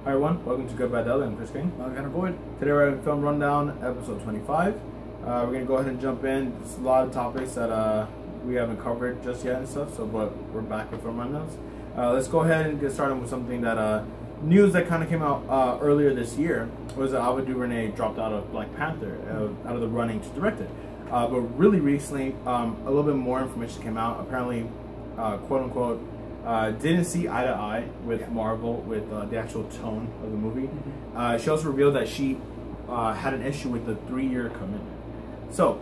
Hi everyone, welcome to Good Bad Ugly. I'm Chris King. I'm Gunnar Boyd. Today we're having Film Rundown, episode 25. We're going to go ahead and jump in. There's a lot of topics that we haven't covered just yet and stuff, but we're back with Film Rundowns. Let's go ahead and get started with something that, news that kind of came out earlier this year was that Ava DuVernay dropped out of Black Panther, out of the running to direct it. But really recently, a little bit more information came out. Apparently, quote unquote, didn't see eye to eye with Marvel with the actual tone of the movie. She also revealed that she had an issue with the 3-year commitment. So,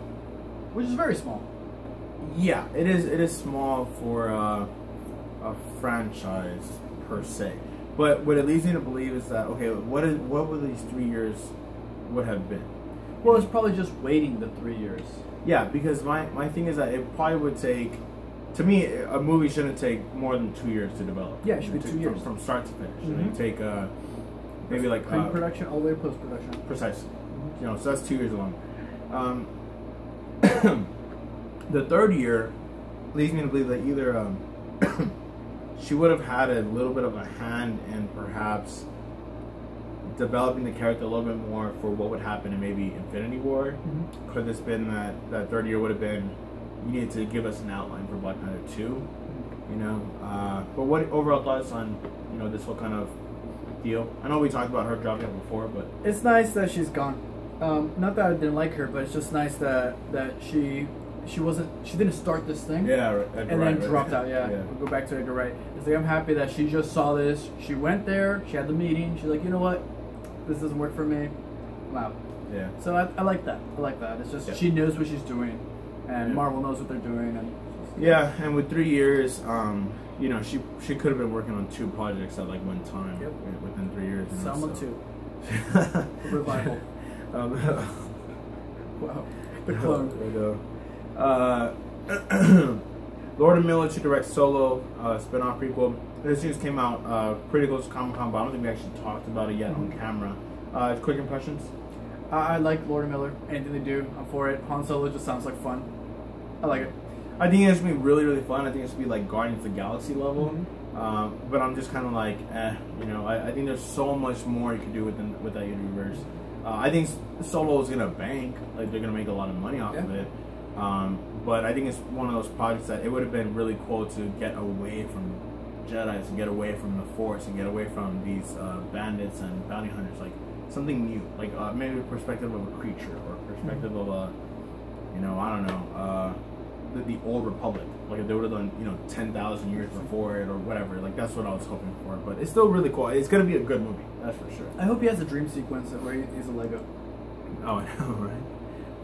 Which is very small. yeah, it is small for a franchise per se. But what it leads me to believe is that, okay, what would these 3 years would have been? Well, it's probably just waiting the 3 years. Yeah, because my thing is that it probably would take, to me, a movie shouldn't take more than 2 years to develop. Yeah, it should be 2 years. From start to finish. It take maybe like pre-production all the way to post-production. Precisely. You know, so that's 2 years long. The third year leads me to believe that either she would have had a little bit of a hand in perhaps developing the character a little bit more for what would happen in maybe Infinity War. Could this been that third year would have been, you needed to give us an outline for Black Panther 2, you know? But what overall thoughts on, you know, this whole kind of deal? I know we talked about her dropping out before, but It's nice that she's gone. Not that I didn't like her, but it's just nice that she didn't start this thing. yeah, And then dropped out. Yeah, we'll go back to Edgar Wright. It's like, I'm happy that she just saw this. She went there. She had the meeting. She's like, you know what, this doesn't work for me. I'm out. Yeah. So I like that. I like that. It's just she knows what she's doing, and Marvel knows what they're doing. And yeah, and with 3 years, you know, she could have been working on 2 projects at like one time within 3 years. You know, Selma so. 2. Revival. Wow. The clone. Lord and Miller to direct Solo spin-off prequel. This news came out pretty close to Comic-Con, but I don't think we actually talked about it yet on camera. Quick impressions? I like Lord and Miller. Anything they do, I'm for it. Han Solo just sounds like fun. I like it. I think it's gonna be really, really fun. I think it's gonna be like Guardians of the Galaxy level. But I'm just kind of like, you know. I think there's so much more you could do with that universe. I think Solo is gonna bank. Like, they're gonna make a lot of money off of it. But I think it's one of those projects that it would have been really cool to get away from Jedi's and get away from the Force and get away from these bandits and bounty hunters. Like something new, like maybe a perspective of a creature or a perspective of a, you know, I don't know, the old Republic. Like if they would have done, you know, 10,000 years before it or whatever. Like that's what I was hoping for. But it's still really cool. It's gonna be a good movie, that's for sure. I hope he has a dream sequence where he's a Lego. Oh, I know, right?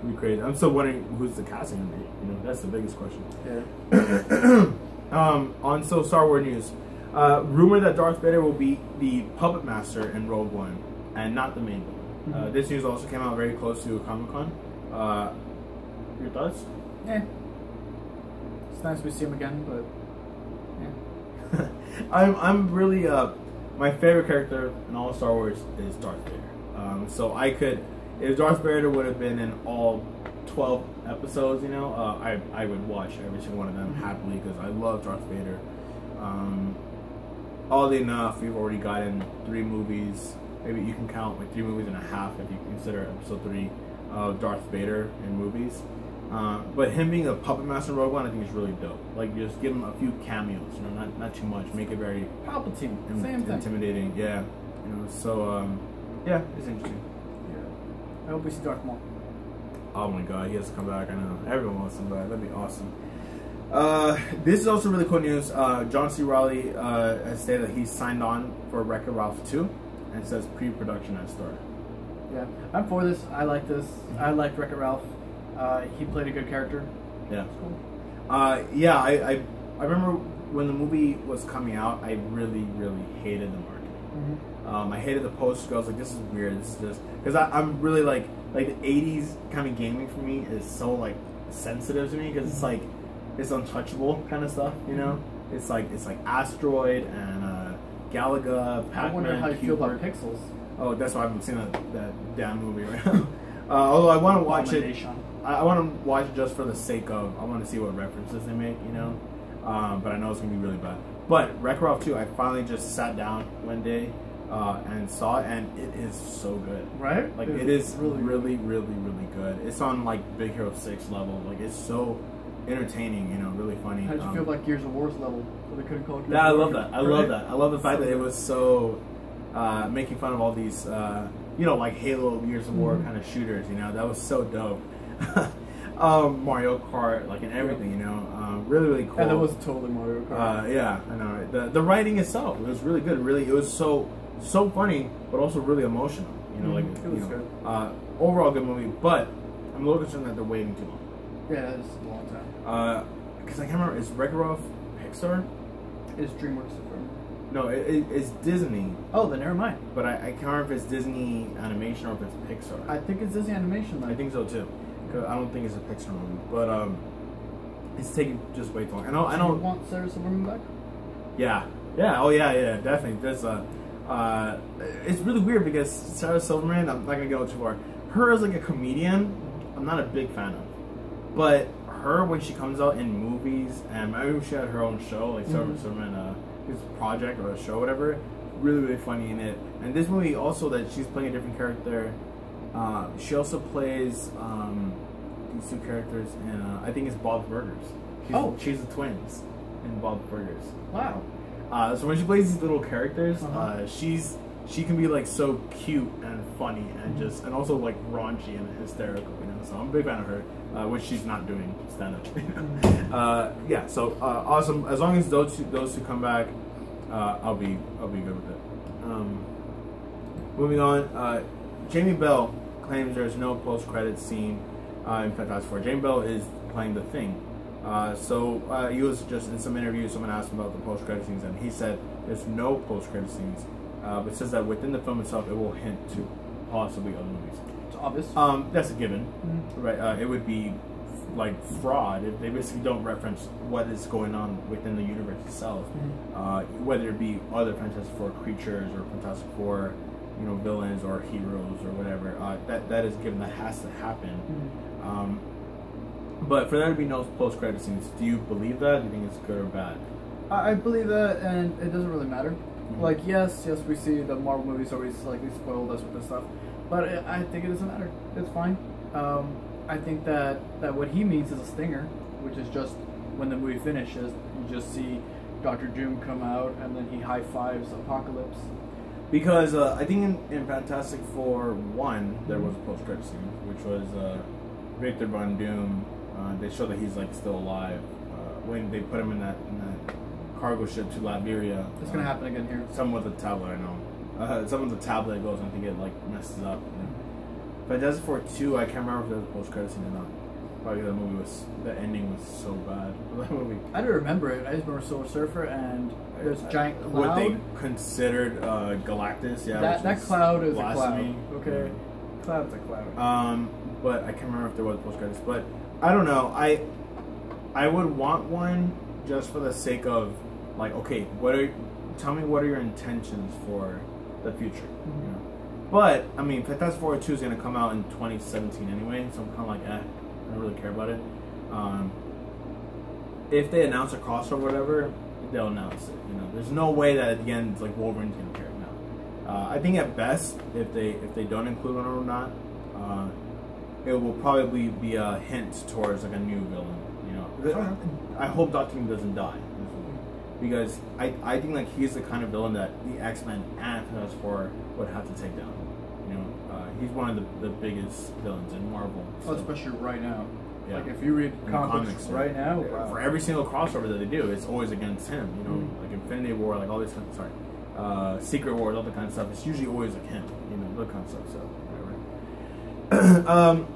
It'd be crazy. I'm still wondering who's the casting gonna be. You know, that's the biggest question. Yeah. On Star Wars news, rumor that Darth Vader will be the puppet master in Rogue One and not the main villain. This news also came out very close to Comic-Con. Your thoughts? Yeah. It's nice we see him again, but yeah. I'm really my favorite character in all of Star Wars is Darth Vader. So I could, if Darth Vader would have been in all 12 episodes, you know, I would watch every single one of them happily because I love Darth Vader. Oddly enough, we've already gotten 3 movies. Maybe you can count like 3 movies and a half if you consider episode 3 of Darth Vader in movies. But him being a puppet master in Rogue One, I think is really dope. Like, just give him a few cameos, you know, not too much. Make it very Palpatine, same thing. Intimidating. Yeah, you know. So yeah, it's interesting. Yeah. I hope we see Darth Maul. Oh my God, he has to come back. I know everyone wants him back. That'd be awesome. This is also really cool news. John C. Reilly has stated that he's signed on for Wreck-It Ralph 2, and it says pre-production has started. Yeah, I'm for this. I like this. I like Wreck-It Ralph. He played a good character. Yeah. It's cool. Yeah, I remember when the movie was coming out, I really, really hated the marketing. I hated the poster. I was like, this is weird. This is just, because I'm really like the 80s kind of gaming for me is so like sensitive to me because it's like, it's untouchable kind of stuff, you know? It's like Asteroid and Galaga, Pac-Man. I wonder how you feel about Pixels. Oh, that's why I haven't seen that damn movie right now. Although I want to watch it. I want to watch it just for the sake of, I want to see what references they make, you know? But I know it's going to be really bad. But Wreck-It Ralph 2, I finally just sat down one day and saw it, and it is so good. Right? Like it is really good. It's on like Big Hero 6 level. Like it's so entertaining, you know, really funny. How did you feel about Gears of War's level? Where they couldn't call it Gears I of love War? that. I love that. I love the fact that it was so making fun of all these, you know, like Halo, Gears of War kind of shooters. You know, that was so dope. Mario Kart, like and everything, you know, really cool. And that was totally Mario Kart. Yeah, I know. Right? The writing itself, it was really good. Really, it was so funny, but also really emotional. You know, like it was good. Overall good movie, but I'm a little concerned that they're waiting too long. Yeah, it's a long time. Because I can't remember, is Wreck-It Pixar? It's DreamWorks. No, it's Disney. Oh, then never mind. But I can't remember if it's Disney Animation or if it's Pixar. I think it's Disney Animation. I think so too. Cause I don't think it's a Pixar movie, but it's taking just way too long. I know. You want Sarah Silverman back? Yeah. Oh yeah, definitely. There's it's really weird because Sarah Silverman, I'm not gonna go too far. Her as like a comedian, I'm not a big fan of. But her when she comes out in movies, and maybe she had her own show, like Sarah Silverman, his project or a show, whatever. Really funny in it. And this movie also that she's playing a different character. She also plays these two characters in I think it's Bob's Burgers. She's the twins in Bob's Burgers. Wow. So when she plays these little characters, she can be like so cute and funny and and also like raunchy and hysterical, you know. So I'm a big fan of her, which she's not doing stand up. Yeah, so awesome. As long as those two come back, I'll be good with it. Moving on, Jamie Bell claims there's no post-credits scene in Fantastic Four. Jamie Bell is playing the Thing. So he was just in some interview, someone asked him about the post-credit scenes, and he said there's no post-credit scenes, but says that within the film itself, it will hint to possibly other movies. It's obvious. That's a given, right? It would be like fraud if they basically don't reference what is going on within the universe itself, whether it be other Fantastic Four creatures or Fantastic Four, you know, villains or heroes or whatever. That is given. That has to happen. But for there to be no post-credit scenes, do you believe that? Do you think it's good or bad? I believe that, and it doesn't really matter. Like, yes, we see the Marvel movies always like they spoiled us with this stuff, but I think it doesn't matter. It's fine. I think that what he means is a stinger, which is just when the movie finishes, you just see Dr. Doom come out and then he high fives Apocalypse. Because I think in Fantastic Four 1 there was a post-credit scene, which was Victor Von Doom. They show that he's like still alive when they put him in that cargo ship to Liberia. It's gonna happen again here. Some with a tablet, I know. Some with the tablet goes, and I think it like messes up. You know? Fantastic Four 2, I can't remember if there was a post-credit scene or not. Probably the ending was so bad. That movie. I don't remember it. I just remember Silver Surfer and there's a giant cloud. What they considered Galactus, yeah. That cloud is blasphemy. a cloud. Okay, cloud is a cloud. But I can't remember if there was post-credits. But I don't know. I would want one just for the sake of like, okay, tell me what are your intentions for the future, you know? But I mean, Fantastic Four 2 is gonna come out in 2017 anyway, so I'm kind of like, I don't really care about it. If they announce a crossover or whatever, they'll announce it. You know, there's no way that at the end it's like Wolverine's gonna care now. I think at best, if they don't include one or not, it will probably be a hint towards like a new villain. You know, I hope Dr. Doom doesn't die, because I think like he's the kind of villain that the X-Men and Fantastic Four would have to take down. You know, he's one of the biggest villains in Marvel. So. Oh, especially right now. Yeah. Like if you read comics right now, for every single crossover that they do, it's always against him. You know, like Infinity War, like all these kind of Secret Wars, all that kind of stuff. It's usually always like him. You know, that kind of stuff. So whatever.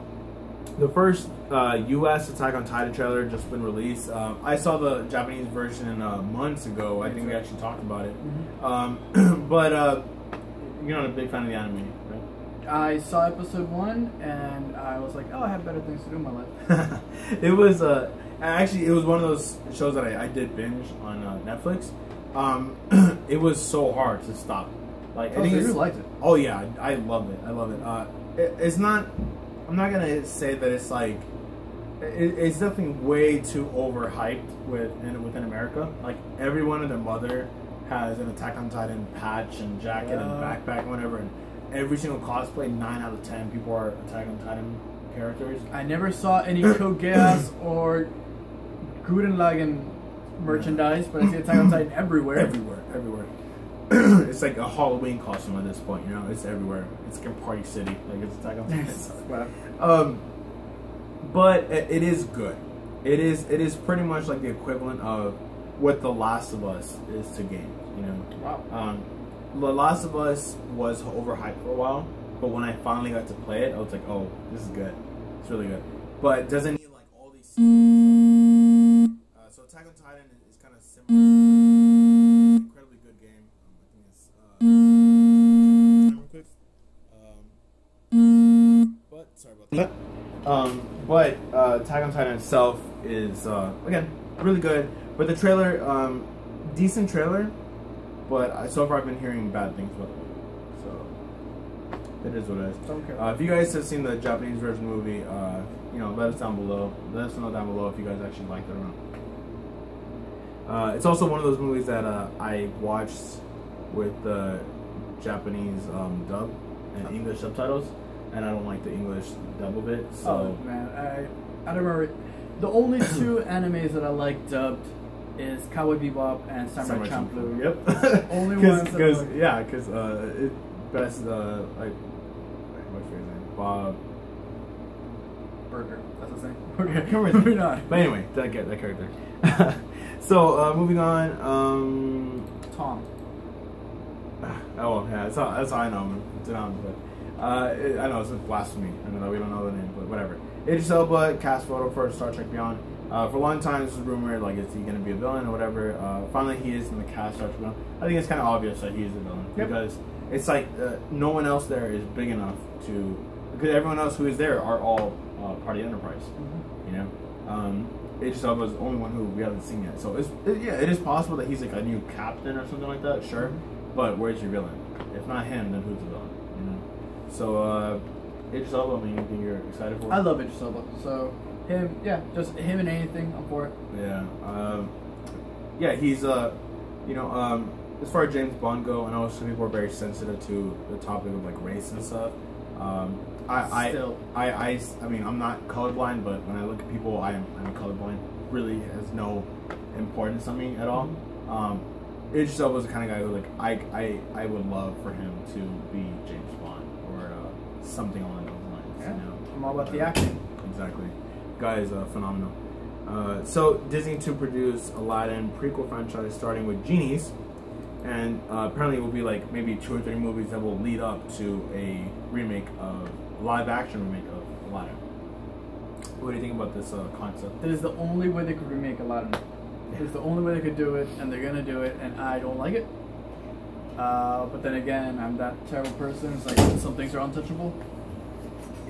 The first U.S. Attack on Titan trailer just been released. I saw the Japanese version months ago. I think we actually talked about it. But you're not a big fan of the anime, right? I saw episode 1 and I was like, oh, I have better things to do in my life. It was actually it was one of those shows that I did binge on Netflix. It was so hard to stop. Like I think you liked it. Oh yeah, I love it. I love it. It's not. I'm not gonna say that it's like. It's definitely way too overhyped within America. Like everyone and their mother has an Attack on Titan patch and jacket and backpack and whatever, and every single cosplay, 9 out of 10 people are Attack on Titan characters. I never saw any Kogeas or Gurren merchandise, but I see Attack on Titan everywhere. Everywhere. It's like a Halloween costume at this point, you know? It's everywhere. It's like a party city. Like, it's Attack on Titan. Wow. But it is good. It is pretty much like the equivalent of what The Last of Us is to games, you know? Wow. The Last of Us was overhyped for a while, but when I finally got to play it, I was like, oh, this is good. It's really good. But it doesn't need like all these sequels and stuff. So Attack on Titan is kind of similar. It's an incredibly good game. I think it's but sorry about that. But Attack on Titan itself is again really good. But the trailer, decent trailer. But so far I've been hearing bad things about it. So it is what it is. Don't care. If you guys have seen the Japanese version movie, you know, let us down below. Let us know down below if you guys actually liked it or not. It's also one of those movies that I watched with the Japanese dub and English subtitles, and I don't like the English dub of it. So oh man, I don't remember. The only 2 animes that I like dubbed is Cowboy Bebop and Samurai Champloo. Yep. Only ones. Because it best like what's his name? Bob Burger. That's the same. Okay, moving on. But anyway, that character. So moving on. Tom. Oh yeah, that's how I know him. But I know it's a blasphemy. I know that we don't know the name, but whatever. Idris Elba cast photo for Star Trek Beyond. For a long time, this was rumored, like, is he going to be a villain or whatever. Finally, he is in the cast Star Trek Beyond. I think it's kind of obvious that he's a villain. Yep. Because it's like no one else there is big enough to... Because everyone else who is there are all part of the Enterprise. Mm-hmm. You know? Idris Elba is the only one who we haven't seen yet. So, it is possible that he's like a new captain or something like that, sure. But where's your villain? If not him, then who's the villain? You know? So, Idris Elba, I mean, anything you're excited for? I love Idris Elba. So... him, yeah, just him and anything, I'm for it. Yeah, yeah, he's you know, as far as James Bond go, I know some people are very sensitive to the topic of like race and stuff. I mean, I'm not colorblind, but when I look at people, I'm colorblind. Really has no importance on me at all. Idris Elba was the kind of guy who like I would love for him to be James Bond or something along those lines. Yeah. You know? I'm all about the acting. Exactly. Guy is phenomenal. So Disney to produce Aladdin prequel franchise starting with Genies, and apparently it will be like maybe 2 or 3 movies that will lead up to a remake of live action remake of Aladdin. What do you think about this concept? That is the only way they could remake Aladdin. It's the only way they could do it, and they're gonna do it, and I don't like it. But then again, I'm that terrible person. It's like some things are untouchable.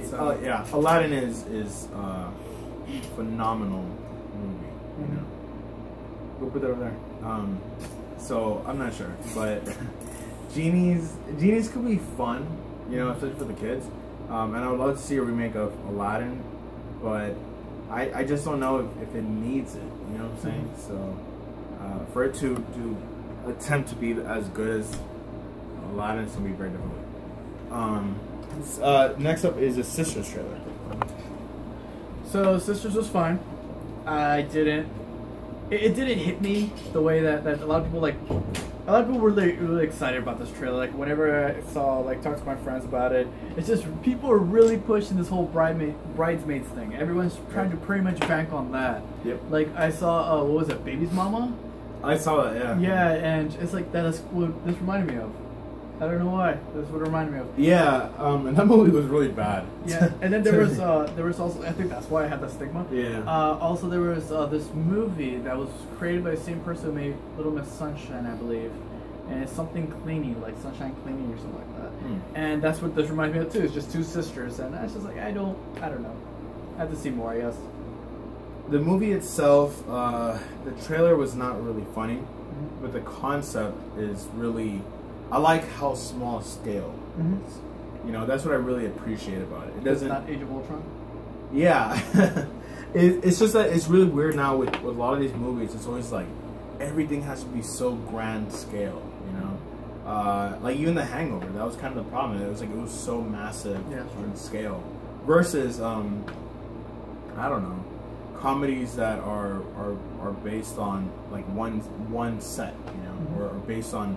So, yeah, Aladdin is phenomenal movie. You know, we'll put that over there. So I'm not sure, but Genies could be fun, you know, especially for the kids. And I would love to see a remake of Aladdin, but I just don't know if it needs it. You know what I'm saying? So for it to attempt to be as good as Aladdin, it's gonna be very difficult. Next up is a Sisters trailer. So Sisters was fine. It didn't hit me the way that a lot of people like. A lot of people were really excited about this trailer. Like whenever I talked to my friends about it, it's just people are really pushing this whole bridesmaids thing. Everyone's trying to pretty much bank on that. Yep. Like I saw, what was it, Baby's Mama? I saw that, yeah. Yeah, and it's like that is what this reminded me of. I don't know why. That's what it reminded me of. Yeah, and that movie was really bad. Yeah, and then there was also, I think that's why I had that stigma. Yeah. Also there was this movie that was created by the same person who made Little Miss Sunshine, I believe, and it's something cleaning, like Sunshine Cleaning or something like that. And that's what this reminds me of too. It's just 2 sisters, and I was just like, I don't know. I have to see more, I guess. The movie itself, the trailer was not really funny, but the concept is really. I like how small scale it is. You know, that's what I really appreciate about it. It doesn't. It's not Age of Ultron? Yeah. It's just that it's really weird now with a lot of these movies. It's always like everything has to be so grand scale, you know. Like even The Hangover, that was kind of the problem. It was like it was so massive in scale. Versus, I don't know, comedies that are based on like one set, you know, or based on,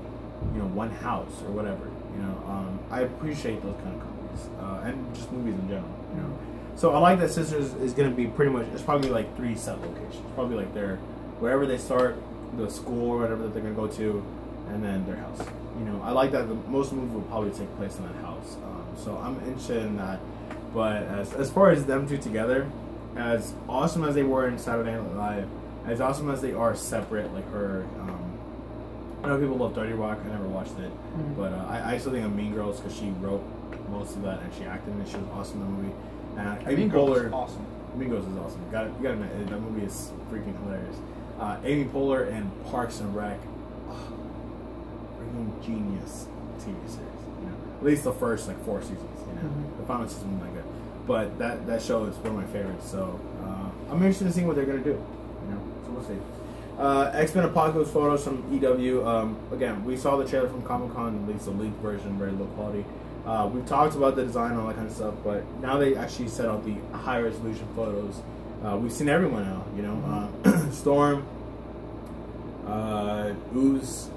you know, one house or whatever, you know. I appreciate those kind of comedies and just movies in general, you know. So I like that Sisters is going to be pretty much, it's probably like 3 set locations, probably like their wherever they start, the school or whatever that they're going to go to, and then their house. You know, I like that most movies will probably take place in that house. So I'm interested in that. But as far as them two together, as awesome as they were in Saturday Night Live, as awesome as they are separate, like her, I know people love 30 Rock, I never watched it, but I still think of Mean Girls because she wrote most of that and she acted in it. She was awesome in the movie. And Mean Girls is awesome. Mean Girls is awesome. You gotta admit, that movie is freaking hilarious. Amy Poehler in Parks and Rec, freaking genius TV series. You know, at least the first like 4 seasons. You know, the final season was not good, but that show is one of my favorites. So I'm interested in seeing what they're gonna do. You know, so we'll see. Xmen Apocalypse photos from EW. Again, we saw the trailer from Comic-Con, at least the leaked version, very low quality. We've talked about the design and all that kind of stuff, but now they actually set out the high resolution photos. We've seen everyone now, you know. Storm, Ooze,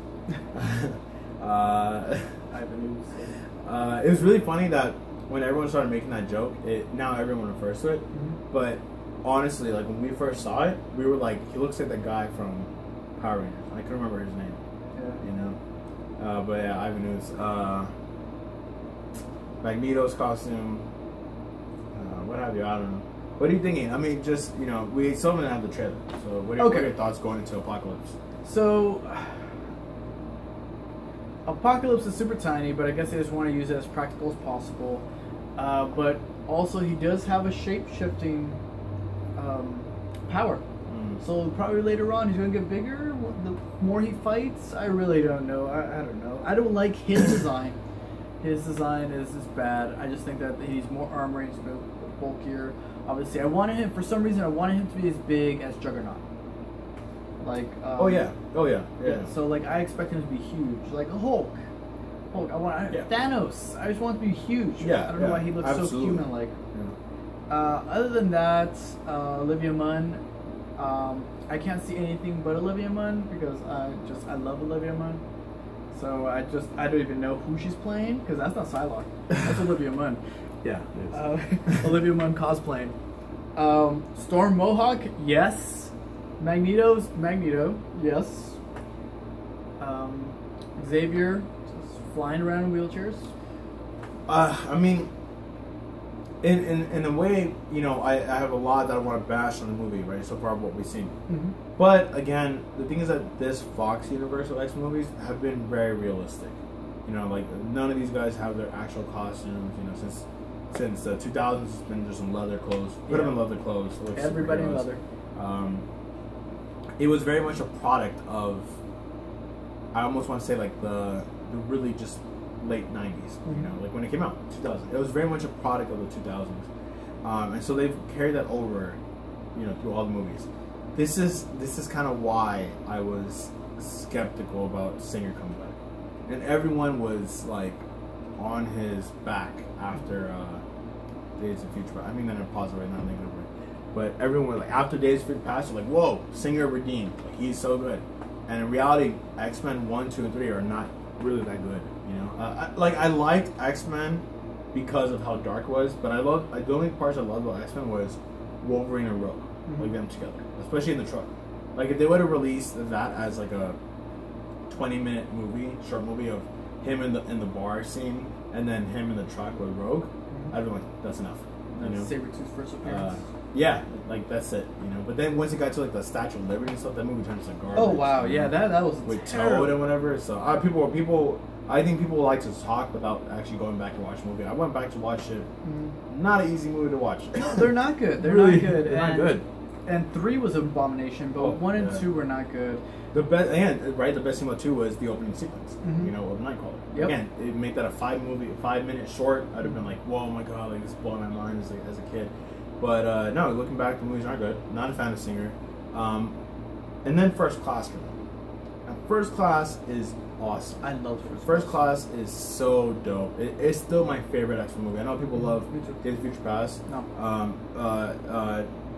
it was really funny that when everyone started making that joke, now everyone refers to it. But honestly, like when we first saw it, we were like, he looks like the guy from Power Rangers. I couldn't remember his name. Yeah. You know. But yeah, Ivan Ooze. Magneto's costume. What have you? I don't know. What are you thinking? I mean, just, you know, we still didn't have the trailer. So what are your thoughts going into Apocalypse? So Apocalypse is super tiny, but I guess they just want to use it as practical as possible. But also he does have a shape-shifting power. So probably later on he's going to get bigger. The more he fights, I really don't know. I don't know. I don't like his design. His design is bad. I just think that he needs more armor. He's bulkier. Obviously, I wanted him, for some reason, I wanted him to be as big as Juggernaut. Like, oh yeah. So like, I expect him to be huge, like Hulk. Thanos. I just want him to be huge. Yeah, I don't know why he looks so human-like. Other than that, Olivia Munn. I can't see anything but Olivia Munn because I love Olivia Munn. So I don't even know who she's playing because that's not Psylocke. That's Olivia Munn. Yeah, it is. Olivia Munn cosplaying. Storm Mohawk, yes. Magneto, yes. Xavier, just flying around in wheelchairs. I mean, in a way, you know, I have a lot that I want to bash on the movie, right? So far, what we've seen. But again, the thing is that this Fox universe of X-Men movies have been very realistic. You know, like none of these guys have their actual costumes. You know, since the 2000s, it's been just in leather clothes. Could have been leather clothes. Everybody in leather. It was very much a product of, I almost want to say like the really just late 90s, you know, like when it came out, 2000. It was very much a product of the 2000s. And so they've carried that over, you know, through all the movies. This is kind of why I was skeptical about Singer coming back. And everyone was like on his back after Days of Future. I mean, then I pause it right now and think over it. But everyone was like, after Days of Future Past, like, whoa, Singer redeemed. Like, he's so good. And in reality, X-Men 1, 2, and 3 are not really that good. You know, I liked X-Men because of how dark it was, but the only parts I loved about X-Men was Wolverine and Rogue, like them together, especially in the truck. Like if they would have released that as like a 20-minute short movie of him in the bar scene and then him in the truck with Rogue, I'd be like, that's enough. You know? Sabretooth's first appearance. Yeah, like that's it. You know, but then once it got to like the Statue of Liberty and stuff, that movie turned to garbage. Oh wow, yeah, that was with terrible. Toad and whatever. So people. I think people like to talk without actually going back to watch the movie. I went back to watch it. Not an easy movie to watch. No, they're not good. They're really, not good. They're not good. And 3 was an abomination, but 1 and 2 were not good. The best thing about 2 was the opening sequence. You know, of Nightcrawler. Yep. Again, it made that a 5-minute short. I'd have been like, whoa, my god, like this is blowing my mind as a kid. But no, looking back, the movies aren't good. Not a fan of Singer. And then First Class came out. And First Class is awesome. I love First Class is so dope. It's still my favorite X-Men movie. I know people love Days of Future Past. No.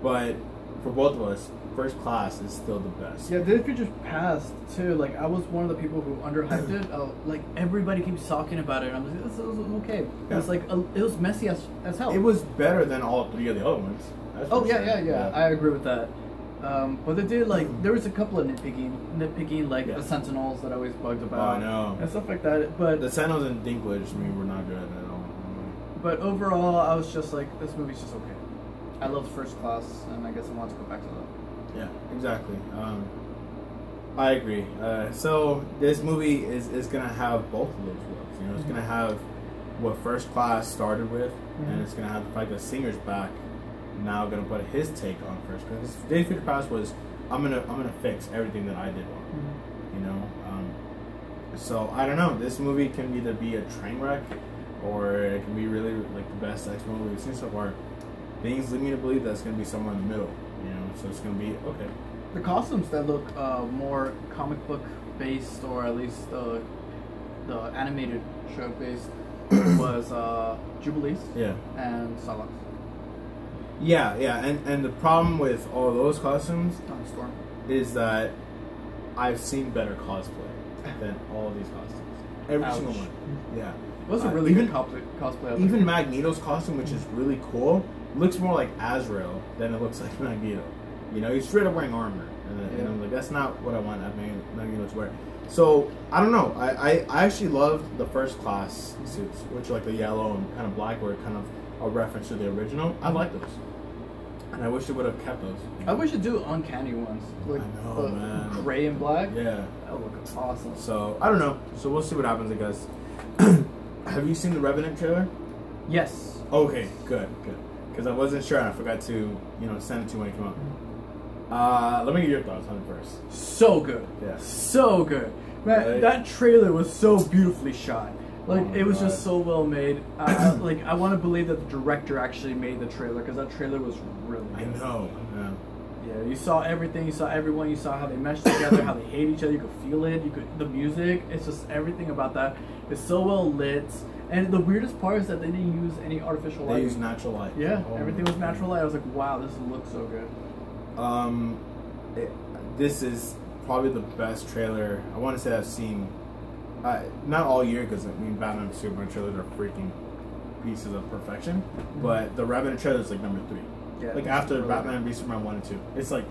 But for both of us, First Class is still the best. Yeah, Days of Future Past too. Like I was one of the people who underhyped it. Like everybody keeps talking about it. And I'm like, this was okay. Yeah. It was like it was messy as hell. It was better than all three of the other ones. Oh yeah. I agree with that. But they did there was a couple of nitpicking like the Sentinels that I always bugged about. Oh, I know. And stuff like that. But the Sentinels and Dinklage, were not good at all. But overall, I was just like, this movie's just okay. I loved First Class, and I guess I want to go back to that. Yeah, exactly. I agree. So this movie is gonna have both of those worlds. It's gonna have what First Class started with, and it's gonna have the fact that Singer's back. Now gonna put his take on First Class. Days of Future Past was I'm gonna fix everything that I did wrong. So I don't know. This movie can either be a train wreck, or it can be really like the best X-Men movie we've seen so far. Things lead me to believe that it's gonna be somewhere in the middle. So it's gonna be okay. The costumes that look more comic book based, or at least the animated show based, was Jubilees. Yeah. And Salaks. Yeah, and the problem with all those costumes Storm. is that I've seen better cosplay than all these costumes. Every single one. Yeah. It was a really good cosplay. Even Magneto's costume, which is really cool, looks more like Azrael than it looks like Magneto. He's straight up wearing armor. And I'm like, that's not what I want Magneto to wear. So, I don't know. I actually loved the First Class suits, which are like the yellow and kind of black, were kind of a reference to the original. I like those. And I wish they would have kept those. I wish they'd do uncanny ones. Like I know, man. Gray and black. Yeah. That would look awesome. So, I don't know. So, we'll see what happens, I guess. Have you seen the Revenant trailer? Yes. Okay, good. Because I wasn't sure and I forgot to, send it to you when it came out. Let me get your thoughts on it first. So good. Yeah. So good. Man, that trailer was so beautifully shot. Like, it was just so well made. I want to believe that the director actually made the trailer, because that trailer was really good. I know. Yeah, you saw everything. You saw everyone. You saw how they meshed together, how they hate each other. You could feel it. The music. It's just everything about that. It's so well lit. And the weirdest part is that they didn't use any artificial light. They used natural light. Yeah, everything was natural light. I was like, wow, this looks so good. This is probably the best trailer I want to say I've seen. Not all year, because Batman and Superman trailers are freaking pieces of perfection. But the Revenant trailer is like number 3. Yeah, like after really Batman v Superman 1 and 2, it's like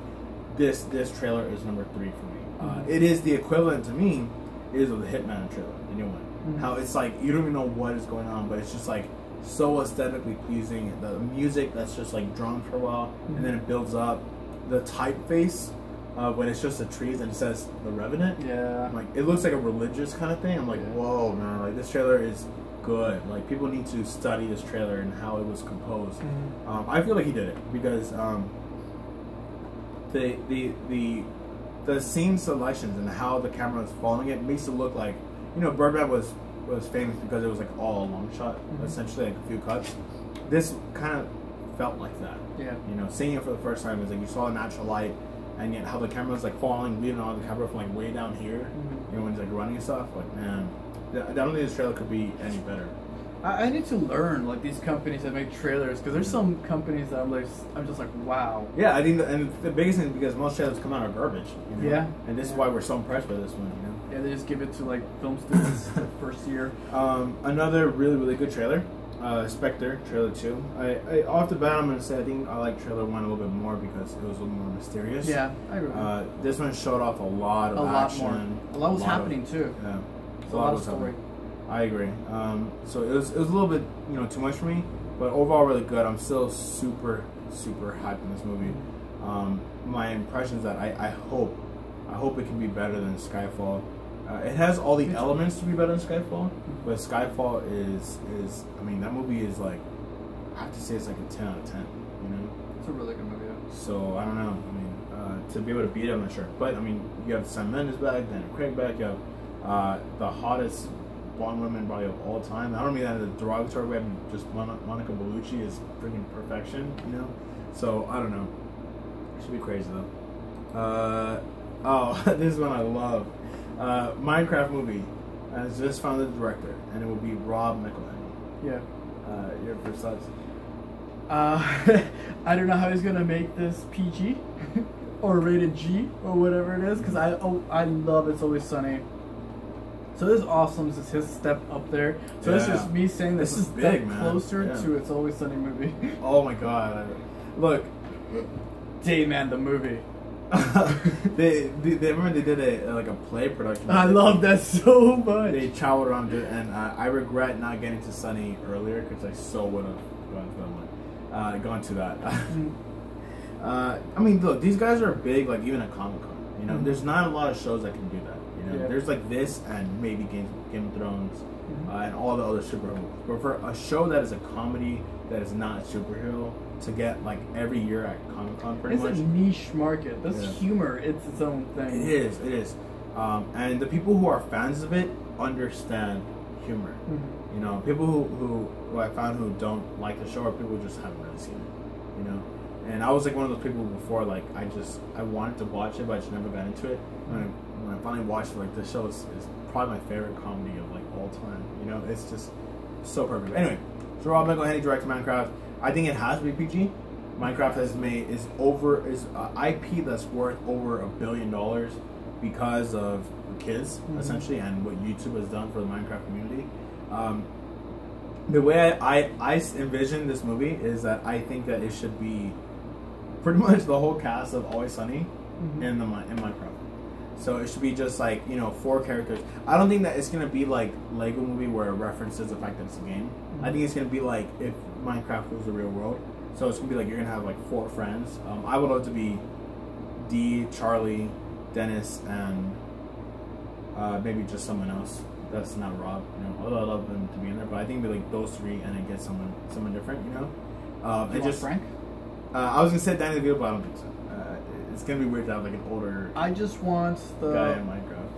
this trailer is number 3 for me. It is the equivalent to me is of the Hitman trailer, the new one. How it's like you don't even know what is going on, but it's just like so aesthetically pleasing. The music that's just like drawn for a while, and then it builds up. The typeface when it's just the trees and it says the Revenant. Yeah. Like it looks like a religious kind of thing. I'm like, whoa, man! Like this trailer is good. Like people need to study this trailer and how it was composed. I feel like he did it because the scene selections and how the camera is following it makes it look like Birdman was famous because it was like all a long shot, essentially like a few cuts. This kind of felt like that. Yeah. Seeing it for the first time is like you saw a natural light, and yet how the camera was like falling, leading on the camera from like way down here. When he's like running and stuff. Like man, I don't think this trailer could be any better. I need to learn like these companies that make trailers, because there's some companies that I'm just like wow. Yeah, I think the biggest thing is because most trailers come out are garbage. Yeah. And this is why we're so impressed by this one. Yeah, they just give it to like film students the first year. Another really good trailer, Spectre trailer 2. I off the bat I'm gonna say I think I like trailer 1 a little bit more because it was a little more mysterious. Yeah, I agree. This one showed off a lot of action. A lot was happening too. Yeah, a lot of story. I agree. So it was a little bit too much for me, but overall really good. I'm still super hyped in this movie. My impression is that I hope it can be better than Skyfall. It has all the elements to be better than Skyfall, but Skyfall is that movie is like, I have to say it's like a 10 out of 10. It's a really good movie. So I don't know. To be able to beat it, I'm not sure. But you have Sam Mendes back, Daniel Craig back. You have the hottest Bond women probably of all time. I don't mean that as a derogatory way. Just Monica Bellucci is freaking perfection. So I don't know. It should be crazy though. Oh, this is one I love. Minecraft movie. I just found the director, and it will be Rob Mcelhenny. Yeah. Your first thoughts? I don't know how he's gonna make this PG or rated G or whatever it is, because I love It's Always Sunny. So this is awesome. This is his step up there. So this is me saying this is big, man. Closer to It's Always Sunny movie. Oh my god! Look, Dayman the movie. they remember they did a play production. I love that so much. They traveled around it, and I regret not getting to Sunny earlier because I so would have gone to that. I mean, look, these guys are big, like even at Comic-Con. You know, there's not a lot of shows that can do that. You know, there's like this and maybe Game of Thrones and all the other superheroes. But for a show that is a comedy that is not a superhero to get like every year at Comic-Con, pretty much, it's a niche market. This humor, it's its own thing. It is. And the people who are fans of it understand humor. You know, people who I found who don't like the show are people who just haven't really seen it. You know, and I was like one of those people before. Like I wanted to watch it, but I just never got into it. When I finally watched it, like this show is probably my favorite comedy of like all time. You know, it's just so perfect. Anyway, so Rob Mcelhenny directed Minecraft. I think it has to be PG. Minecraft is IP that's worth over $1 billion because of kids essentially and what YouTube has done for the Minecraft community. The way I envision this movie is that I think that it should be pretty much the whole cast of Always Sunny in Minecraft. So it should be just like, you know, 4 characters. I don't think that it's gonna be like Lego Movie where it references the fact that it's a game. I think it's gonna be like if Minecraft was the real world. So it's gonna be like you're gonna have like 4 friends. I would love to be Dee, Charlie, Dennis, and maybe just someone else that's not Rob. You know, although I love them to be in there, but I think it'd be like those 3 and then get someone different. You know, you just Frank. I was gonna say Danny DeVito, but I don't think so. It's gonna be weird to have like an older. I just want the guy in Minecraft.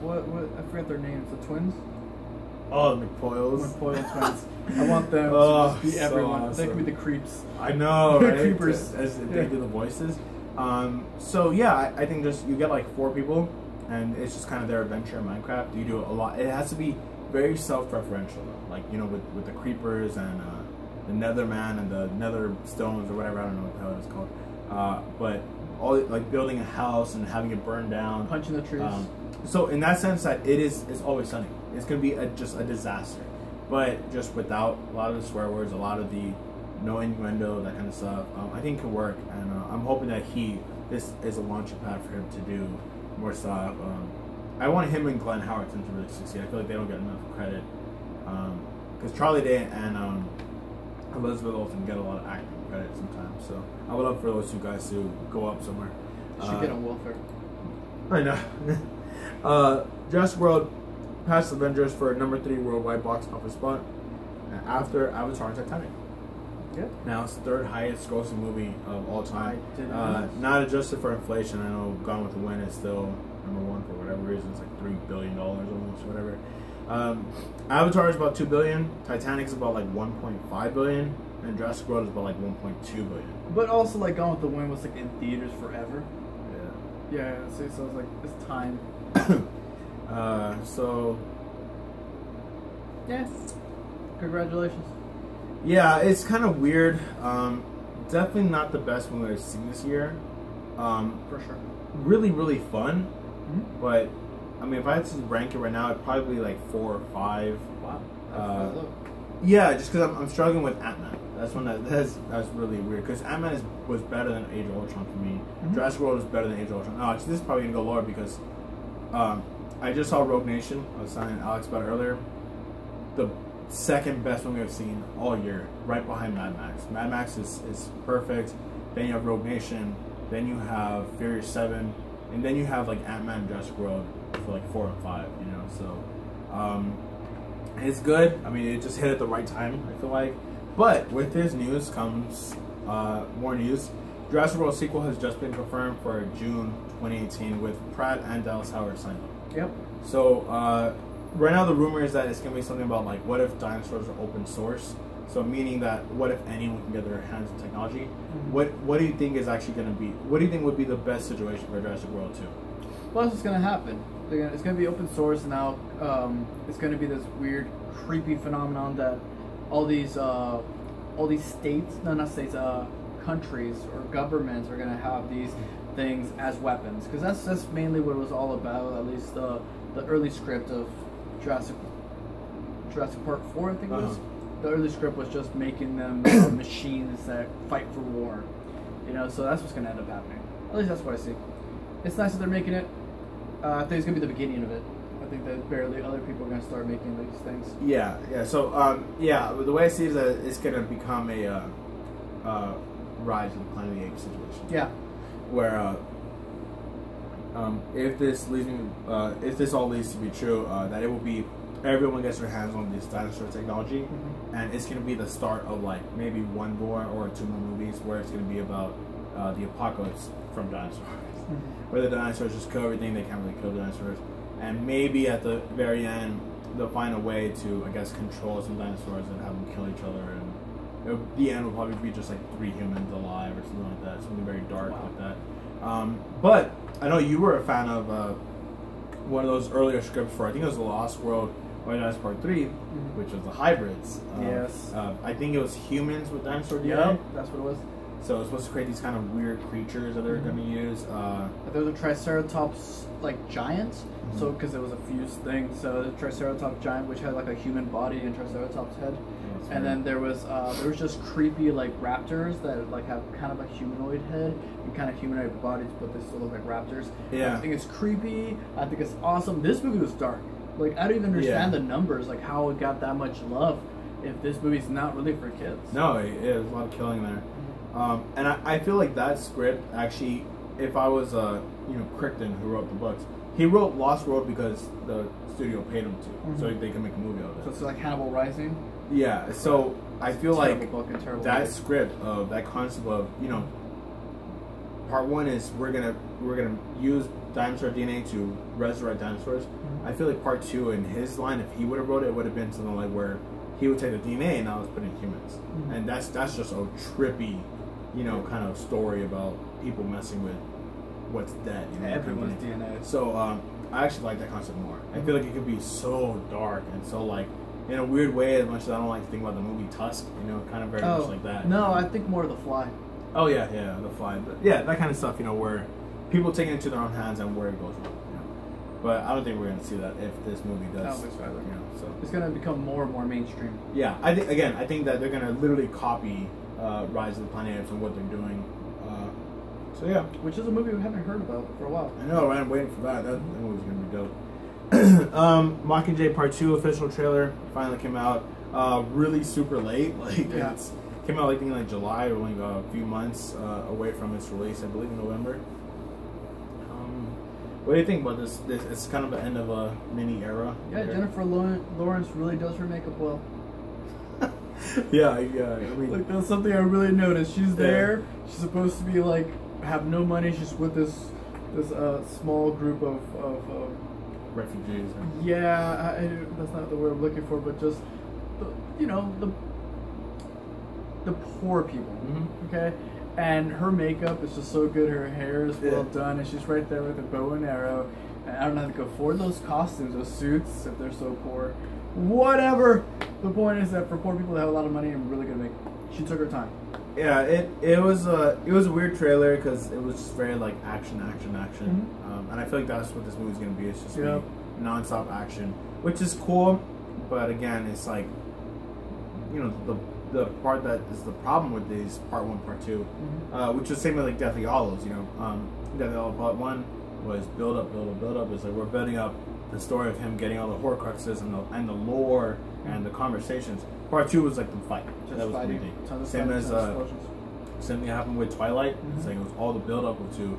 What I forget their names. The twins. Oh, the McPoyles. McPoyle twins. I want them to be everyone. Awesome. They could be the creeps. I know, right? Creepers. As they do the voices. So yeah, I think just you get like 4 people, and it's just kind of their adventure in Minecraft. You do a lot. It has to be very self-referential, though. Like, you know, with the creepers and the Nether Man and the Nether stones or whatever. I don't know what the hell it's called. But all like building a house and having it burn down, punching the trees. So in that sense, that it's Always Sunny. It's gonna be just a disaster, but just without a lot of the swear words, a lot of the no innuendo, that kind of stuff. I think it could work, and I'm hoping that this is a launching pad for him to do more stuff. I want him and Glenn Howerton to really succeed. I feel like they don't get enough credit because Charlie Day and Elizabeth Olsen get a lot of acting credit sometimes. So I would love for those 2 guys to go up somewhere. Should get on welfare. I know. Jurassic World passed Avengers for number 3 worldwide box office spot after Avatar and Titanic. Yep. Now it's the 3rd highest grossing movie of all time. Not adjusted for inflation. I know Gone with the Wind is still number 1 for whatever reason. It's like $3 billion almost, whatever. Avatar is about $2 billion. Titanic is about like $1.5 billion. And Jurassic World is about like $1.2 billion. But also, like, Gone with the Wind was like in theaters forever. Yeah. So it's like it's time. So yeah, congratulations. Yeah, it's kind of weird. Definitely not the best movie I've seen this year. For sure. Really, really fun. But I mean, if I had to rank it right now, it'd probably be like 4 or 5. Wow. Yeah, just because I'm struggling with Ant-Man. That's one that's really weird, because Ant-Man was better than Age of Ultron for me. Jurassic World was better than Age of Ultron. No, actually, this is probably gonna go lower because I just saw Rogue Nation. I was telling Alex about it earlier. The 2nd best movie I've seen all year, right behind Mad Max. Mad Max is perfect. Then you have Rogue Nation. Then you have Furious 7, and then you have like Ant-Man and Jurassic World for like 4 and 5. You know, so it's good. I mean, it just hit at the right time, I feel like. But with this news comes more news. Jurassic World sequel has just been confirmed for June 2018 with Pratt and Dallas-Howard signed up. Yep. So right now the rumor is that it's gonna be something about like, what if dinosaurs are open source? So meaning that what if anyone can get their hands on technology? What do you think is actually gonna be? What do you think would be the best situation for Jurassic World 2? Well, that's what's gonna happen. It's gonna be open source now. It's gonna be this weird, creepy phenomenon that all these states, no, not states, countries or governments are gonna have these things as weapons, because that's mainly what it was all about. At least the early script of Jurassic Park 4, I think it was. The early script was just making them machines that fight for war. You know, so that's what's gonna end up happening. At least that's what I see. It's nice that they're making it. I think it's gonna be the beginning of it. I think that barely other people are gonna start making these things. Yeah, yeah. So, the way I see it is that it's gonna become a Rise of the Planet of the Apes situation. Yeah. Where, if this all leads to be true, that it will be everyone gets their hands on this dinosaur technology, and it's gonna be the start of like maybe one more or two more movies where it's gonna be about the apocalypse from dinosaurs. Where the dinosaurs just kill everything, they can't really kill the dinosaurs. And maybe at the very end, they'll find a way to, I guess, control some dinosaurs and have them kill each other. And the end will probably be just like 3 humans alive or something like that. Something very dark like that. But I know you were a fan of one of those earlier scripts for, I think it was The Lost World or Jurassic Park 3, which was the hybrids. Yes. I think it was humans with dinosaur DNA. Yeah, that's what it was. So it's supposed to create these kind of weird creatures that they're going to use. There was a Triceratops like giant, so because it was a fused thing. So the Triceratops giant, which had like a human body and Triceratops head, and then there was just creepy like raptors that like have kind of a humanoid head and kind of humanoid bodies, but they still look like raptors. Yeah, I think it's creepy. I think it's awesome. This movie was dark. Like I don't even understand the numbers, like how it got that much love. If this movie's not really for kids. No, there's a lot of killing there. And I feel like that script actually, if I was Crichton, who wrote the books, he wrote Lost World because the studio paid him to, so they can make a movie out of it. So it's like Hannibal Rising. Yeah. So I feel like book and terrible that movie. script of that concept of part 1 is we're gonna use dinosaur DNA to resurrect dinosaurs. I feel like part 2 in his line, if he would have wrote it, would have been something like where he would take the DNA and now it's put in humans, and that's just a trippy, kind of story about people messing with what's dead. Everyone's DNA. So I actually like that concept more. I feel like it could be so dark and so like in a weird way. As much as I don't like to think about the movie Tusk, kind of very much like that. No, I think more of The Fly. Oh yeah, The Fly. But yeah, that kind of stuff. Where people take it into their own hands and where it goes wrong. But I don't think we're going to see that if this movie does. I don't think so either. So it's going to become more and more mainstream. Yeah, I think that they're going to literally copy Rise of the Planet of the Apes and what they're doing. So yeah, which is a movie we haven't heard about for a while. I know, right? I'm waiting for that. That movie's going to be dope. Mockingjay Part 2 official trailer finally came out. Really super late. It's came out in like July, or only a few months away from its release. I believe in November. What do you think about this? It's kind of the end of a mini era. Yeah, Jennifer Lawrence really does her makeup well. yeah. I mean, like that's something I really noticed. She's there. She's supposed to be like have no money. She's with this small group of refugees. Yeah, that's not the word I'm looking for, but just the poor people. Okay. And her makeup is just so good. Her hair is well done, and she's right there with a bow and arrow. And I don't know how to afford those costumes, those suits, if they're so poor. Whatever. The point is that for poor people that have a lot of money and really good makeup, she took her time. Yeah, it was a weird trailer because it was just very like action, and I feel like that's what this movie's gonna be. It's just non-stop action, which is cool, but again, it's like the part that is the problem with these part 1, part 2, which is the same with like Deathly Hallows. Deathly Hallows part 1 was build up. It's like we're building up the story of him getting all the Horcruxes and the lore and the conversations. Part 2 was like the fight. Just that was fighting. Same thing happened with Twilight. It's like it was all the build up to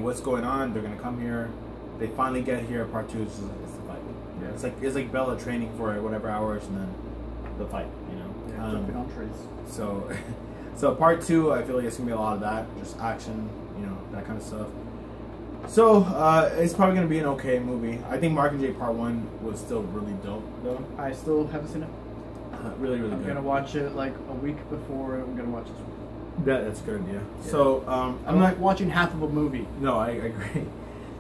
what's going on. They're gonna come here. They finally get here. Part 2 is the fight. Yeah. It's like Bella training for whatever hours and then the fight. Jumping on trees. So part 2, I feel like it's gonna be a lot of that, just action, that kind of stuff. So it's probably gonna be an okay movie. I think Mockingjay Part 1 was still really dope, though. I still haven't seen it. Really good. I'm gonna watch it like a week before I'm gonna watch this one. That's good, yeah. So I'm not watching half of a movie. No, I agree.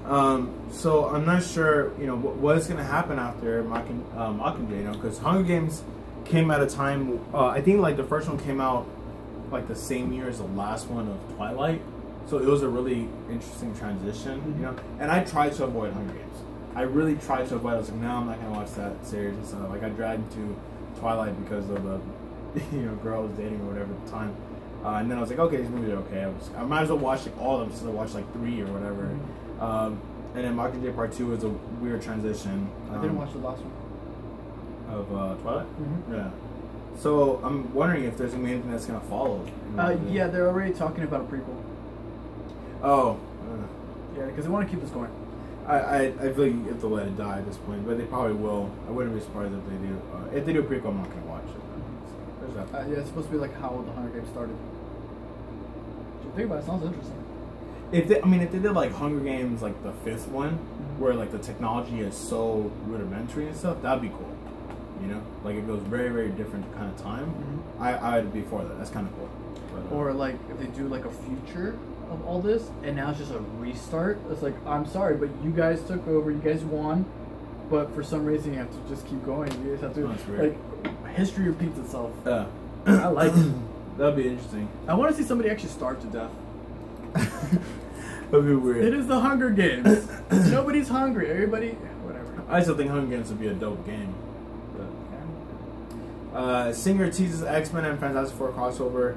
So I'm not sure, what is going to happen after Mockingjay, because Hunger Games came at a time. I think like the first one came out like the same year as the last one of Twilight, so it was a really interesting transition, And I tried to avoid Hunger Games. I really tried to avoid. I was like, no, I'm not going to watch that series. And so like I dragged to Twilight because of the girl I was dating or whatever at the time. And then I was like, okay, these movies are okay. I might as well watch like all of them, so I watched like 3 or whatever. And then Mockingjay Part 2 was a weird transition. I didn't watch the last one. Of Twilight? Yeah. So I'm wondering if there's going to be anything that's going to follow. Yeah, they're already talking about a prequel. Oh. Yeah, because they want to keep this going. I feel like you have to let it die at this point, but they probably will. I wouldn't be surprised if they do. If they do a prequel, I'm not going to watch it. So there's that. Yeah, it's supposed to be like how the Hunger Games started. What you think about it? Sounds interesting. If they did like Hunger Games, like the 5th one, where like the technology is so rudimentary and stuff, that'd be cool. Like it goes very, very different kind of time. I'd be for that. That's kind of cool. But, or like if they do like a future of all this, and now it's just a restart. It's like, I'm sorry, but you guys took over. You guys won, but for some reason you have to just keep going. You guys have to like history repeats itself. I like it. That'd be interesting. I want to see somebody actually starve to death. That'd be weird. It is the Hunger Games. Nobody's hungry. Everybody, whatever. I still think Hunger Games would be a dope game. Singer teases X-Men and Fantastic Four crossover.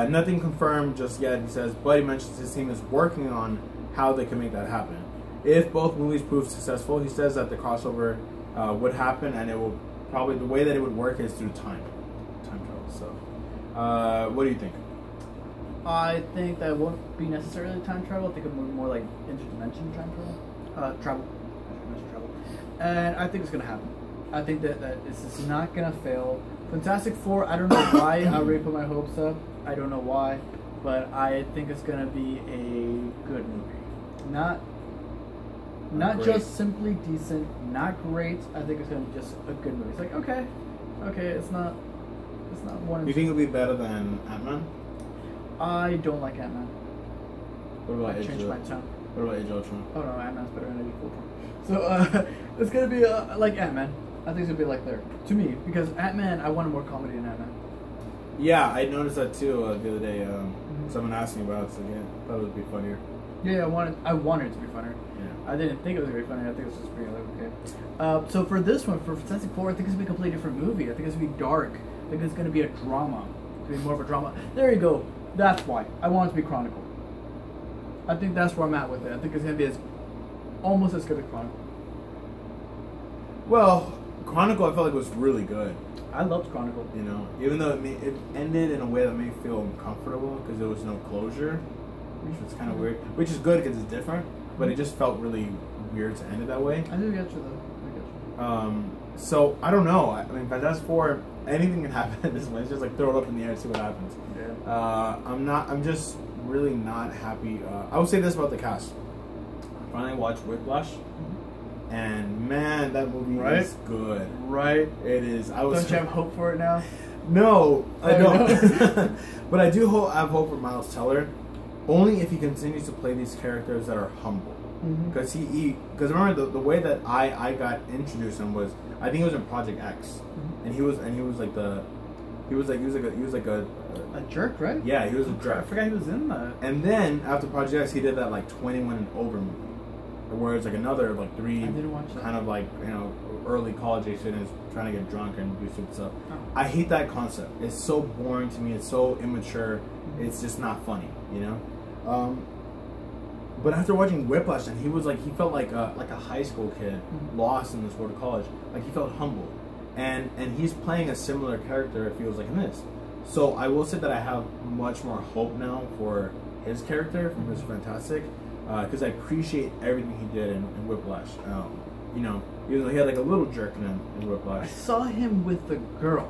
Nothing confirmed just yet. He says, but he mentions his team is working on how they can make that happen. If both movies prove successful, he says that the crossover would happen, and it will probably, the way that it would work is through time travel. So, what do you think? I think that won't be necessarily time travel. I think it would be more like interdimension time travel. Interdimension travel. And I think it's going to happen. I think that this is not going to fail. Fantastic Four, I don't know why I already put my hopes up. I don't know why. But I think it's going to be a good movie. Not just simply decent, not great. I think it's going to be just a good movie. It's like, okay, it's not one. You think it'll be better than Ant-Man? I don't like Ant-Man. What about I changed my tone. What about Age of Ultron? Oh no, Ant-Man's better than Age of Ultron. So it's gonna be like Ant-Man. I think it's gonna be like there to me because Ant-Man. I wanted more comedy in Ant-Man. Yeah, I noticed that too the other day. Someone asked me about it, so yeah, thought it would be funnier. Yeah, I wanted it to be funnier. Yeah. I didn't think it was gonna be funny. I think it was just being like okay. So for this one, for Fantastic Four, I think it's gonna be a completely different movie. I think it's gonna be dark. I think it's gonna be a drama. It's gonna be more of a drama. There you go. That's why I want it to be Chronicle. I think that's where I'm at with it. I think it's gonna be almost as good as Chronicle. Well, Chronicle I felt like was really good. I loved Chronicle. Even though it ended in a way that made me feel uncomfortable because there was no closure, which was kind of weird. Which is good because it's different, but it just felt really weird to end it that way. I do get you though. I get you. So I don't know. I mean, Fantastic Four, anything can happen at this point. It's just like throw it up in the air and see what happens. Yeah. I'm just really not happy. I would say this about the cast. I finally watched Whiplash, and man, that movie is good. Right. It is. Don't you have hope for it now? No, I don't. But I do have hope for Miles Teller, only if he continues to play these characters that are humble. Because because remember the way that I got introduced to him was I think it was in Project X, and he was like a jerk, right? Yeah, he was a jerk. I forgot he was in that. And then after Project X, he did that like 21 and Over movie, where it's like another like 3 kind of like early college age students trying to get drunk and do stupid stuff. Oh. I hate that concept. It's so boring to me. It's so immature. It's just not funny, But after watching Whiplash, and he felt like a high school kid lost in this world of college. Like he felt humble, and he's playing a similar character. It feels like in this. So I will say that I have much more hope now for his character from Mr. Fantastic, because I appreciate everything he did in Whiplash. Even though he had like a little jerk in him in Whiplash. I saw him with the girl.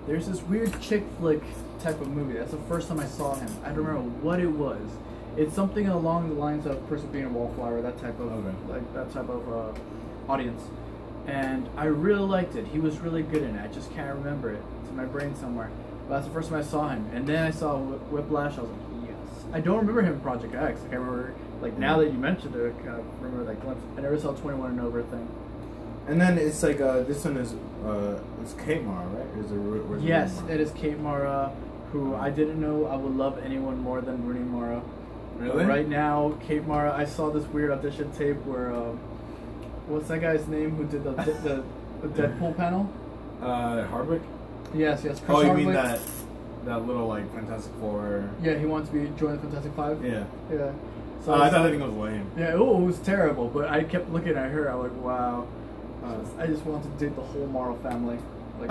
There's this weird chick flick type of movie. That's the first time I saw him. I don't remember what it was. It's something along the lines of Person Being a Wallflower, that type of audience. And I really liked it. He was really good in it. I just can't remember it. It's in my brain somewhere. But that's the first time I saw him. And then I saw Whiplash. I was like, yes. I don't remember him in Project X. Like, I remember, like, now that you mentioned it, I kind of remember that glimpse. I never saw 21 and Over thing. And then it's like this one is it's Kate Mara, right? Is it? Yes, it is Kate Mara, who I didn't know I would love anyone more than Rooney Mara. Really? But right now, Kate Mara. I saw this weird audition tape where what's that guy's name who did the Deadpool panel? Hardwick. Yes, Chris Oh, you Hardwick. mean that little like Fantastic Four? Yeah, he wants to be join the Fantastic Five. Yeah. Yeah. So I thought that thing was lame. Yeah, it was terrible, but I kept looking at her. I'm like, wow. I just wanted to date the whole Mara family. Like,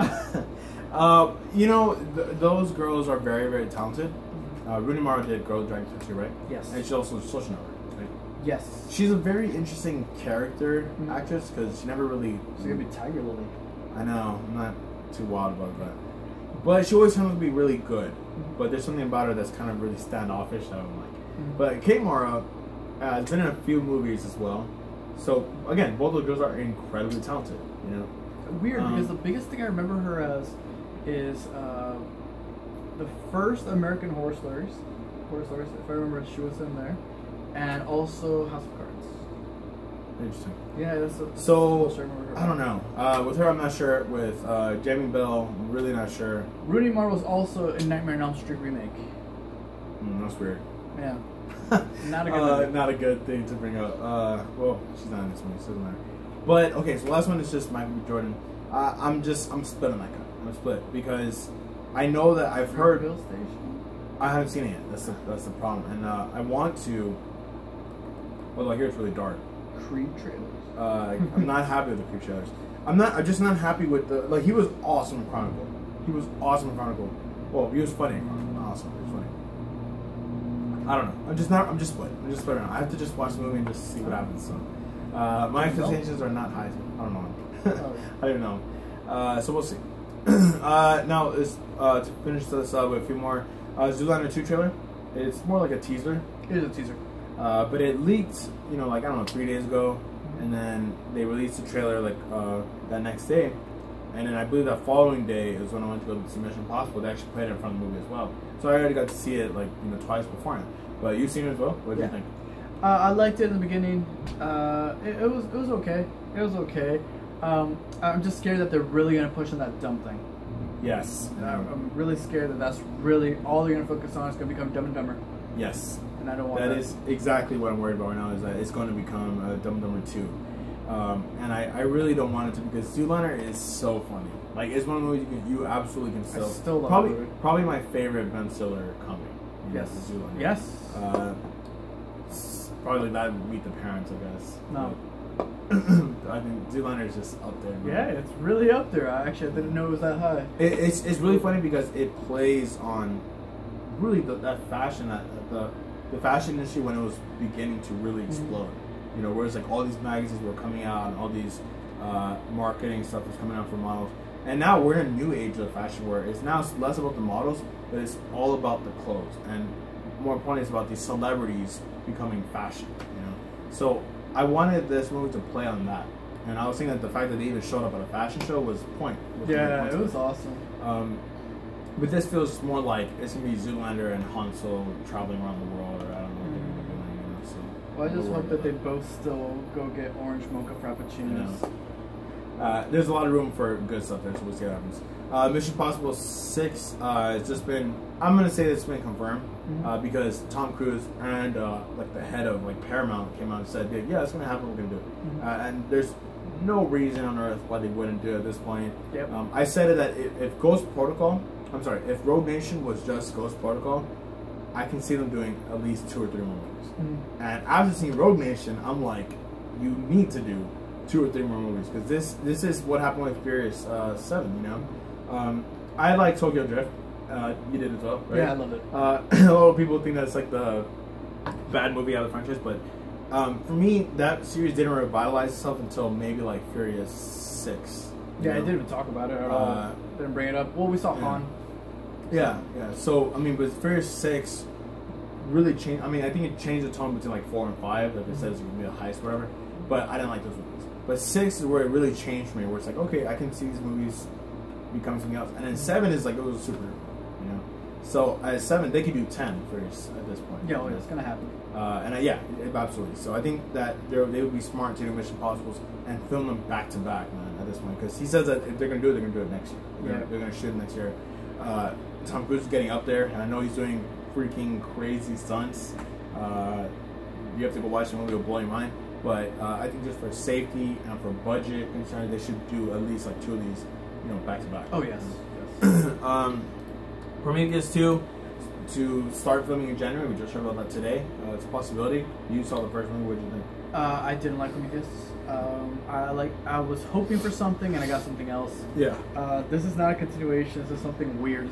you know, those girls are very, very talented. Rooney Mara did Girl Dragon Tattoo, right? Yes. And she's also a social network, right? yes. She's a very interesting character actress because she never really. She's gonna be Tiger Lily. I know, I'm not too wild about that. But she always turned out to be really good. But there's something about her that's kind of really standoffish that I don't like. But Kate Mara has been in a few movies as well. So again, both of the girls are incredibly talented. You know. Weird because the biggest thing I remember her as is the first American Horror Stories. If I remember, she was in there, and also House of Cards. Interesting. Yeah, that's so. I remember her. I don't know. With her, I'm not sure. With Jamie Bell, I'm really not sure. Rooney Mara was also in Nightmare on Elm Street remake. That's weird. Yeah. Not a good not a good thing to bring up. Well, she's not in this one, so it doesn't matter. But okay, so the last one is just Michael B. Jordan. I'm split on that guy. I'm split because I know that I've heard. Bill Station? I haven't seen it yet. That's the problem, and I want to. Well, I hear it's really dark. Creed trailers. I'm not happy with the Creed trailers. I'm just not happy with the he was awesome in Chronicle. He was awesome in Chronicle. Well, he was funny in Chronicle. Not awesome. He was funny. I don't know. I'm just split. I'm just split around. I have to just watch the movie and just see what happens. So, my expectations are not high. I don't know. I don't know. So we'll see. Now is to finish this up with a few more. Zoolander 2 trailer. It's more like a teaser. It is a teaser. But it leaked, you know, like I don't know, 3 days ago, and then they released the trailer like that next day, and then I believe that following day is when I went to go to see Mission Impossible. They actually played it in front of the movie as well, so I already got to see it like twice beforehand. But you've seen it as well. What do you think? I liked it in the beginning. It was okay. It was okay. I'm just scared that they're really gonna push on that dumb thing. Yes. I'm really scared that that's really all they're gonna focus on. Is gonna become Dumb and Dumber. Yes. And I don't want that. That is exactly what I'm worried about right now. Is that it's going to become Dumb and Dumber 2, and I really don't want it to because Zoolander is so funny. Like it's one of the movies you absolutely can still. I still love probably my favorite Ben Stiller comedy. Yes. Zoolander. Yes. Probably that would Meet the Parents, I guess. No. I think Zoolander is just up there. Man. Yeah, it's really up there. I didn't know it was that high. It's really funny because it plays on really that fashion that the fashion industry when it was beginning to really explode. You know, whereas like all these magazines were coming out and all these marketing stuff was coming out for models. And now we're in a new age of fashion where it's now less about the models, but it's all about the clothes. And more importantly, it's about these celebrities becoming fashion, you know. So I wanted this movie to play on that. And I was thinking that the fact that they even showed up at a fashion show was point. Yeah, it was awesome. But this feels more like it's gonna be Zoolander and Han Solo traveling around the world, or I don't know what they're gonna be doing. You know, so well, I just hope that they both still go get orange mocha frappuccinos. There's a lot of room for good stuff there, so we'll see what happens. Mission Impossible 6 it's just been, I'm gonna say it's been confirmed because Tom Cruise and like the head of like Paramount came out and said, yeah, it's gonna happen, we're gonna do it. And there's no reason on earth why they wouldn't do it at this point. Yep. I said it that if if Rogue Nation was just Ghost Protocol, I can see them doing at least 2 or 3 more movies. And after seeing Rogue Nation, I'm like, you need to do 2 or 3 more movies because this is what happened with Furious 7. You know, I like Tokyo Drift. You did as well, right? Yeah, I love it. A lot of people think that's like the bad movie out of the franchise, but for me, that series didn't revitalize itself until maybe like Furious 6. Yeah, I didn't even talk about it at all. Didn't bring it up. Well, we saw Han. Yeah. So I mean, but Furious 6 really changed. I mean, I think it changed the tone between like 4 and 5. Like it says it's gonna be a heist, or whatever. But I didn't like those movies. But 6 is where it really changed for me. Where it's like, okay, I can see these movies become something else. And then 7 is like it was super, you know. So at 7, they could do 10 first at this point. Yeah, well, it's gonna happen. Yeah, absolutely. So I think that they would be smart to do Mission Impossibles and film them back to back, man. At this point, because he says that if they're gonna do it, they're gonna do it next year. They're gonna shoot it next year. Tom Cruise is getting up there, and I know he's doing freaking crazy stunts. You have to go watch the movie; it'll blow your mind. But I think just for safety and for budget concerns, they should do at least like 2 of these, back to back. Oh yes. Prometheus 2 to start filming in January. We just heard about that today. It's a possibility. You saw the first movie. What did you think? I didn't like Prometheus. I was hoping for something and I got something else. Yeah. This is not a continuation. This is something weird.